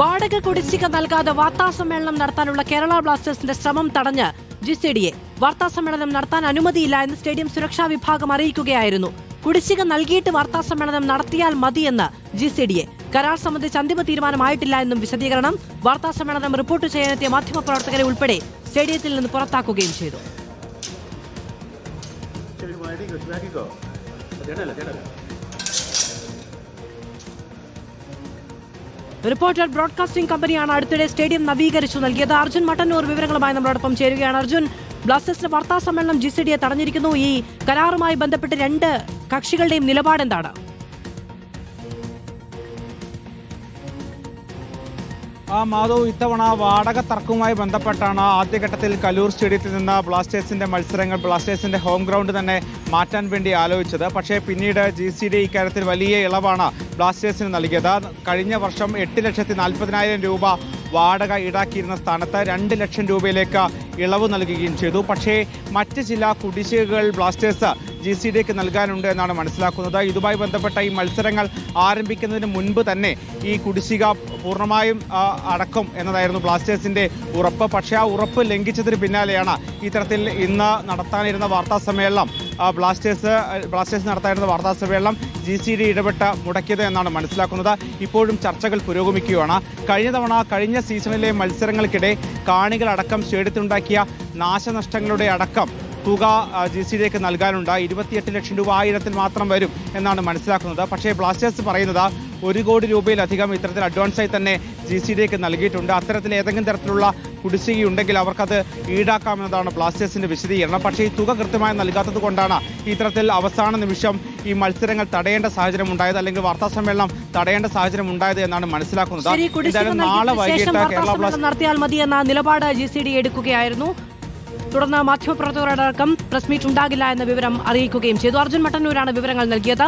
വാടക കുടിശ്ശിക നൽകാതെ വാർത്താസമ്മേളനം നടത്താനുള്ള കേരള ബ്ലാസ്റ്റേഴ്സിന്റെ ശ്രമം തടഞ്ഞ് GCDയെ വാർത്താസമ്മേളനം നടത്താൻ അനുമതിയില്ല എന്ന് സ്റ്റേഡിയം സുരക്ഷാ വിഭാഗം അറിയിക്കുകയായിരുന്നു. കുടിശ്ശിക നൽകിയിട്ട് വാർത്താസമ്മേളനം നടത്തിയാൽ മതിയെന്ന് GCDയെ. കരാർ സംബന്ധിച്ച് അന്തിമ തീരുമാനമായിട്ടില്ല എന്നും വിശദീകരണം. വാർത്താസമ്മേളനം റിപ്പോർട്ട് ചെയ്യാനെത്തിയ മാധ്യമപ്രവർത്തകരെ ഉൾപ്പെടെ സ്റ്റേഡിയത്തിൽ നിന്ന് പുറത്താക്കുകയും ചെയ്തു. റിപ്പോർട്ടർ ബ്രോഡ്കാസ്റ്റിംഗ് കമ്പനിയാണ് അടുത്തിടെ സ്റ്റേഡിയം നവീകരിച്ചു നൽകിയത്. അർജുൻ മട്ടന്നൂർ വിവരങ്ങളുമായി നമ്മളോടൊപ്പം ചേരുകയാണ്. അർജുൻ, ബ്ലാസ്റ്റേഴ്സിന്റെ വാർത്താ സമ്മേളനം GCDയെ തടഞ്ഞിരിക്കുന്നു. ഈ കരാറുമായി ബന്ധപ്പെട്ട് രണ്ട് കക്ഷികളുടെയും നിലപാടെന്താണ്? മാധവ്, ഇത്തവണ വാടക തർക്കവുമായി ബന്ധപ്പെട്ടാണ് ആദ്യഘട്ടത്തിൽ കലൂർ സ്റ്റേഡിയത്തിൽ നിന്ന് ബ്ലാസ്റ്റേഴ്സിന്റെ മത്സരങ്ങൾ ബ്ലാസ്റ്റേഴ്സിന്റെ ഹോം ഗ്രൗണ്ട് തന്നെ മാറ്റാൻ വേണ്ടി ആലോചിച്ചത്. പക്ഷേ പിന്നീട് GCD ഇക്കാര്യത്തിൽ വലിയ ഇളവാണ് ബ്ലാസ്റ്റേഴ്സിന് നൽകിയത്. കഴിഞ്ഞ വർഷം 8,40,000 രൂപ വാടക ഈടാക്കിയിരുന്ന സ്ഥാനത്ത് 2 ലക്ഷം രൂപയിലേക്ക് ഇളവ് നൽകുകയും ചെയ്തു. പക്ഷേ മറ്റ് ചില കുടിശ്ശികകൾ ബ്ലാസ്റ്റേഴ്സ് GCDക്ക് നൽകാനുണ്ട് എന്നാണ് മനസ്സിലാക്കുന്നത്. ഇതുമായി ബന്ധപ്പെട്ട ഈ മത്സരങ്ങൾ ആരംഭിക്കുന്നതിന് മുൻപ് തന്നെ ഈ കുടിശ്ശിക പൂർണ്ണമായും അടക്കും എന്നതായിരുന്നു ബ്ലാസ്റ്റേഴ്സിന്റെ ഉറപ്പ്. പക്ഷേ ആ ഉറപ്പ് ലംഘിച്ചതിന് പിന്നാലെയാണ് ഇത്തരത്തിൽ ഇന്ന് നടത്താനിരുന്ന വാർത്താ സമ്മേളനം ബ്ലാസ്റ്റേഴ്സ് നടത്താനിരുന്ന വാർത്താ സമ്മേളനം GCD ഇടപെട്ട് മുടക്കിയത് എന്നാണ് മനസ്സിലാക്കുന്നത്. ഇപ്പോഴും ചർച്ചകൾ പുരോഗമിക്കുകയാണ്. കഴിഞ്ഞ സീസണിലെ മത്സരങ്ങൾക്കിടെ കാണികളടക്കം സ്റ്റേഡിയത്തിലുണ്ടാക്കിയ നാശനഷ്ടങ്ങളുടെ അടക്കം തുക GCDക്ക് നൽകാനുണ്ട്. 28 ലക്ഷം രൂപ ആയിരത്തിൽ മാത്രം വരും എന്നാണ് മനസ്സിലാക്കുന്നത്. പക്ഷേ ബ്ലാസ്റ്റേഴ്സ് പറയുന്നത് 1 കോടി രൂപയിലധികം ഇത്തരത്തിൽ അഡ്വാൻസായി തന്നെ GCDക്ക് നൽകിയിട്ടുണ്ട്. അത്തരത്തിൽ ഏതെങ്കിലും തരത്തിലുള്ള കുടിശ്ശികയുണ്ടെങ്കിൽ അവർക്കത് ഈടാക്കാമെന്നതാണ് ബ്ലാസ്റ്റേഴ്സിന്റെ വിശദീകരണം. പക്ഷേ ഈ തുക കൃത്യമായി നൽകാത്തത് കൊണ്ടാണ് ഇത്തരത്തിൽ അവസാന നിമിഷം ഈ മത്സരങ്ങൾ തടയേണ്ട സാഹചര്യം ഉണ്ടായത്, അല്ലെങ്കിൽ വാർത്താ സമ്മേളനം തടയേണ്ട സാഹചര്യം ഉണ്ടായത് എന്നാണ് മനസ്സിലാക്കുന്നത്. നാളെ വൈകിട്ട് കേരള ബ്ലാസ്റ്റേഴ്സ് നടത്തിയാൽ മതി എന്ന നിലപാട് GCD എടുക്കുകയായിരുന്നു. തുടർന്ന് മാധ്യമപ്രവർത്തകരോടക്കം പ്രസ് മീറ്റ് ഉണ്ടാകില്ല എന്ന വിവരം അറിയിക്കുകയും ചെയ്തു. അർജുൻ മട്ടന്നൂരാണ് വിവരങ്ങൾ നൽകിയത്.